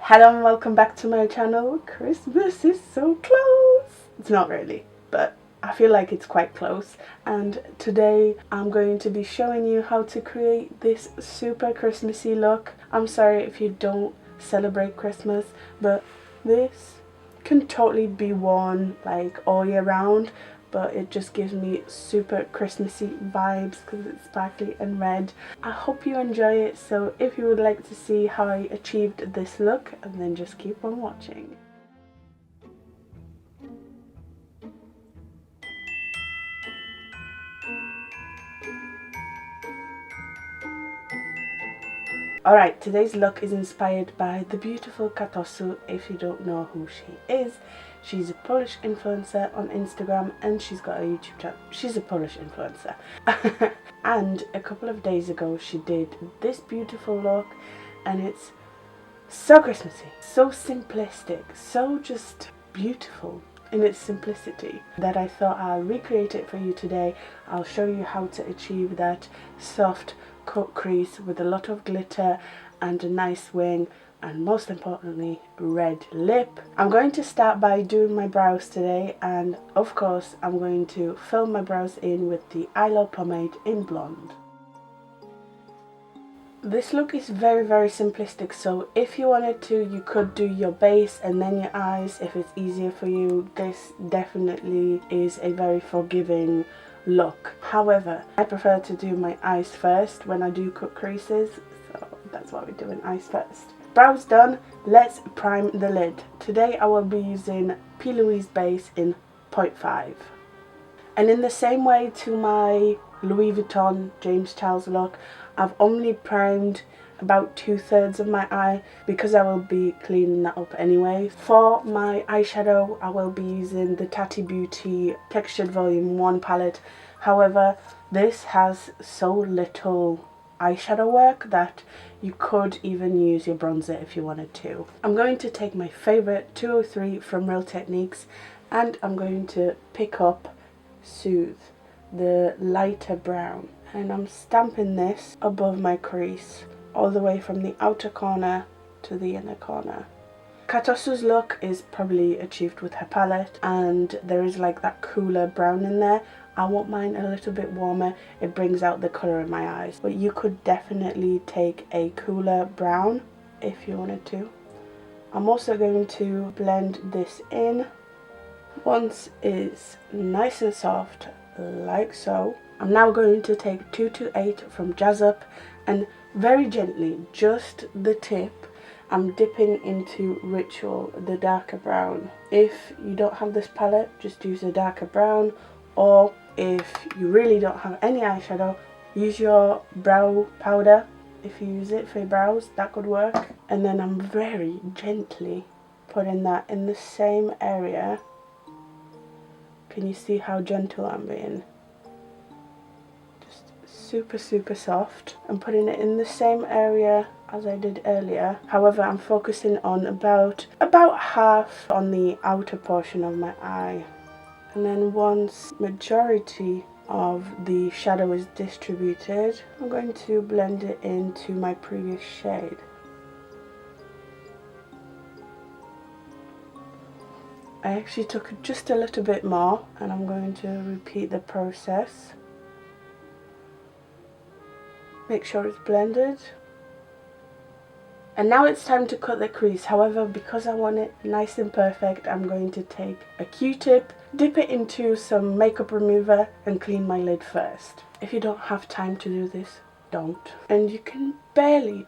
Hello and welcome back to my channel. Christmas is so close. It's not really, but I feel like it's quite close. And today I'm going to be showing you how to create this super Christmassy look. I'm sorry if you don't celebrate Christmas, but this can totally be worn like all year round, but it just gives me super Christmassy vibes because it's sparkly and red. I hope you enjoy it, so if you would like to see how I achieved this look, and then just keep on watching. Alright, today's look is inspired by the beautiful Katosu. If you don't know who she is, she's a Polish influencer on Instagram and she's got a YouTube channel. She's a Polish influencer. And a couple of days ago she did this beautiful look and it's so Christmassy, so simplistic, so just beautiful in its simplicity that I thought I'll recreate it for you today. I'll show you how to achieve that soft cut crease with a lot of glitter and a nice wing, and most importantly red lip. I'm going to start by doing my brows today, and of course I'm going to fill my brows in with the eyelash pomade in blonde. This look is very simplistic, so if you wanted to, you could do your base and then your eyes if it's easier for you. This definitely is a very forgiving look. However, I prefer to do my eyes first when I do cut creases, so that's why we're doing eyes first. Brows done, let's prime the lid. Today I will be using P. Louise base in 0.5. And in the same way to my Louis Vuitton James Charles look, I've only primed about 2/3 of my eye because I will be cleaning that up anyway. For my eyeshadow I will be using the Tati Beauty Textured Volume 1 palette. However, this has so little eyeshadow work that you could even use your bronzer if you wanted to. I'm going to take my favourite 203 from Real Techniques and I'm going to pick up Soothe, the lighter brown, and I'm stamping this above my crease all the way from the outer corner to the inner corner. Katosu's look is probably achieved with her palette, and there is like that cooler brown in there. I want mine a little bit warmer, it brings out the colour in my eyes, but you could definitely take a cooler brown if you wanted to. I'm also going to blend this in. Once it's nice and soft like so, I'm now going to take 228 from Jazz Up and very gently, just the tip, I'm dipping into Ritual, the darker brown. If you don't have this palette, just use a darker brown, or if you really don't have any eyeshadow, use your brow powder. If you use it for your brows, that could work. And then I'm very gently putting that in the same area. Can you see how gentle I'm being? Super soft. I'm putting it in the same area as I did earlier. However, I'm focusing on about half on the outer portion of my eye. And then once majority of the shadow is distributed, I'm going to blend it into my previous shade. I actually took just a little bit more and I'm going to repeat the process. Make sure it's blended. And now it's time to cut the crease. However, because I want it nice and perfect, I'm going to take a Q-tip, dip it into some makeup remover and clean my lid first. If you don't have time to do this, don't. And you can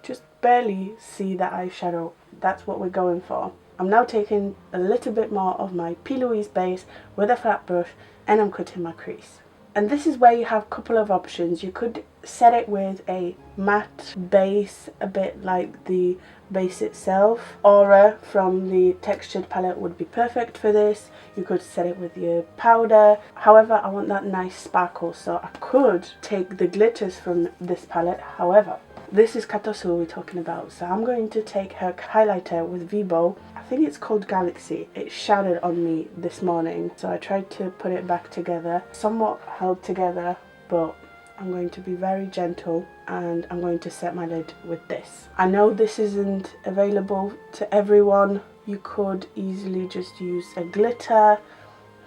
just barely see the eyeshadow. That's what we're going for. I'm now taking a little bit more of my P. Louise base with a flat brush and I'm cutting my crease. And this is where you have a couple of options. You could set it with a matte base, a bit like the base itself. Aura from the textured palette would be perfect for this. You could set it with your powder. However, I want that nice sparkle, so I could take the glitters from this palette. However, this is Katosu we're talking about, so I'm going to take her highlighter with Wibo. I think it's called Galaxy. It shattered on me this morning, so I tried to put it back together. Somewhat held together, but I'm going to be very gentle and I'm going to set my lid with this. I know this isn't available to everyone. You could easily just use a glitter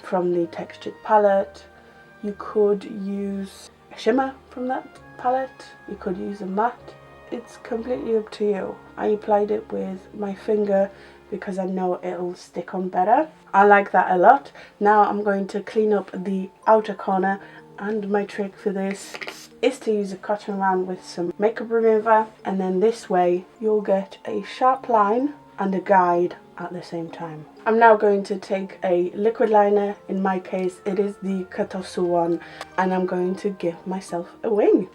from the textured palette. You could use a shimmer from that palette. You could use a matte. It's completely up to you. I applied it with my finger because I know it'll stick on better. I like that a lot. Now I'm going to clean up the outer corner, and my trick for this is to use a cotton round with some makeup remover, and then this way you'll get a sharp line and a guide at the same time. I'm now going to take a liquid liner. In my case it is the Katosu one, and I'm going to give myself a wing.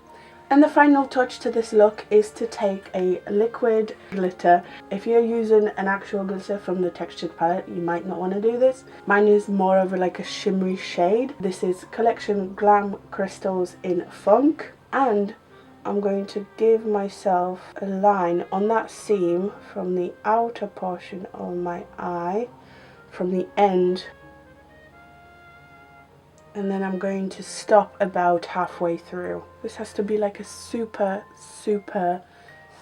And the final touch to this look is to take a liquid glitter. If you're using an actual glitter from the textured palette, you might not want to do this. Mine is more of like a shimmery shade. This is Collection Glam Crystals in Funk, and I'm going to give myself a line on that seam from the outer portion of my eye, from the end, and then I'm going to stop about halfway through. This has to be like a super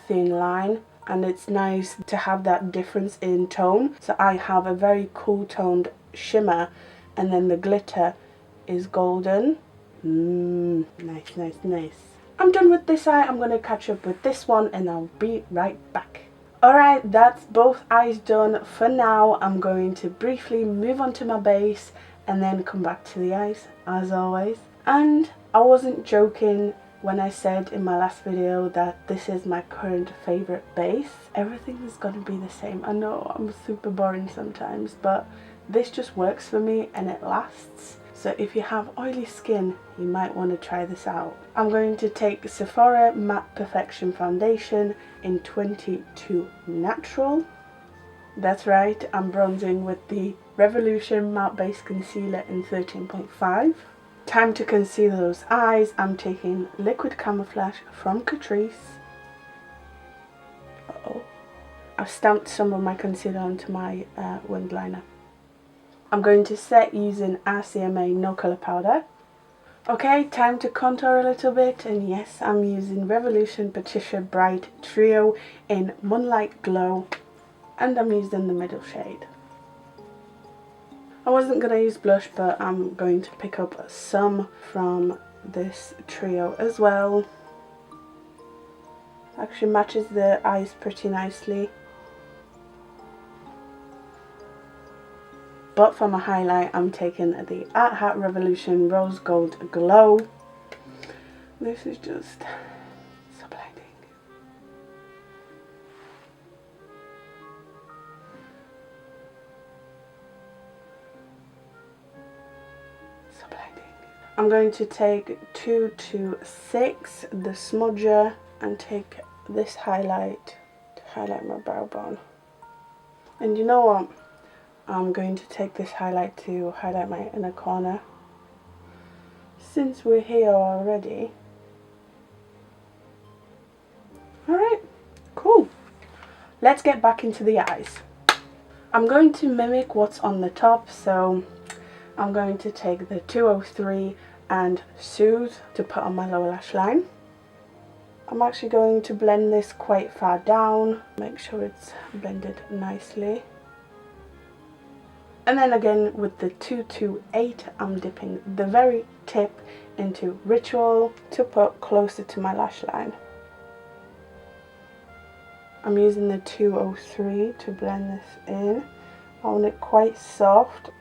thin line, and it's nice to have that difference in tone. So I have a very cool toned shimmer, and then the glitter is golden. Nice. I'm done with this eye. I'm going to catch up with this one and I'll be right back. Alright, that's both eyes done for now. I'm going to briefly move on to my base and then come back to the eyes as always. And I wasn't joking when I said in my last video that this is my current favourite base. Everything is going to be the same. I know I'm super boring sometimes, but this just works for me and it lasts. So if you have oily skin, you might want to try this out. I'm going to take Sephora Matte Perfection Foundation in 22 Natural. That's right, I'm bronzing with the Revolution Matte Base Concealer in 13.5. Time to conceal those eyes. I'm taking Liquid Camouflage from CREASE. I've stamped some of my concealer onto my winged liner. I'm going to set using RCMA No Colour Powder. Okay, time to contour a little bit, and yes, I'm using Revolution Patricia Bright Trio in Moonlight Glow, and I'm using the middle shade. I wasn't going to use blush, but I'm going to pick up some from this trio as well. Actually matches the eyes pretty nicely. But for my highlight, I'm taking the Art Hat Revolution Rose Gold Glow. This is just so blinding. So blinding. I'm going to take 226, the smudger, and take this highlight to highlight my brow bone. And you know what? I'm going to take this highlight to highlight my inner corner. Since we're here already. Alright, cool. Let's get back into the eyes. I'm going to mimic what's on the top, so I'm going to take the 203 and Soothe to put on my lower lash line. I'm actually going to blend this quite far down, make sure it's blended nicely. And then again with the 228, I'm dipping the very tip into Ritual to put closer to my lash line. I'm using the 203 to blend this in. I want it quite soft.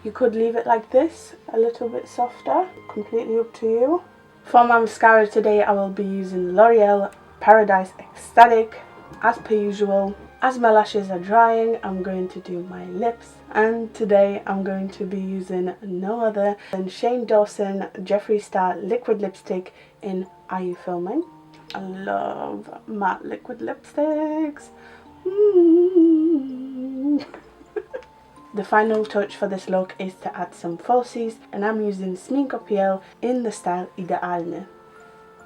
You could leave it like this, a little bit softer, completely up to you. For my mascara today, I will be using L'Oreal Paradise Ecstatic as per usual. As my lashes are drying, I'm going to do my lips, and today I'm going to be using no other than Shane Dawson Jeffree Star Liquid Lipstick in Are You Filming? I love matte liquid lipsticks. The final touch for this look is to add some falsies, and I'm using Sminko PL in the style Idealny.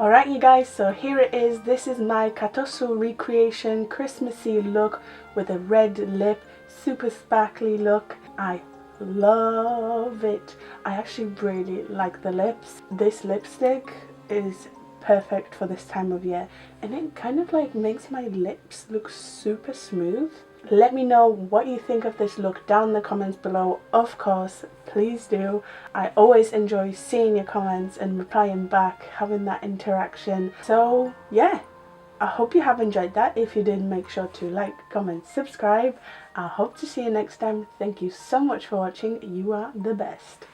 Alright you guys, so here it is. This is my Katosu recreation Christmassy look with a red lip, super sparkly look. I love it. I actually really like the lips. This lipstick is perfect for this time of year, and it kind of like makes my lips look super smooth. Let me know what you think of this look down in the comments below. Of course, please do. I always enjoy seeing your comments and replying back, having that interaction. So yeah, I hope you have enjoyed that. If you did, make sure to like, comment, subscribe. I hope to see you next time. Thank you so much for watching. You are the best.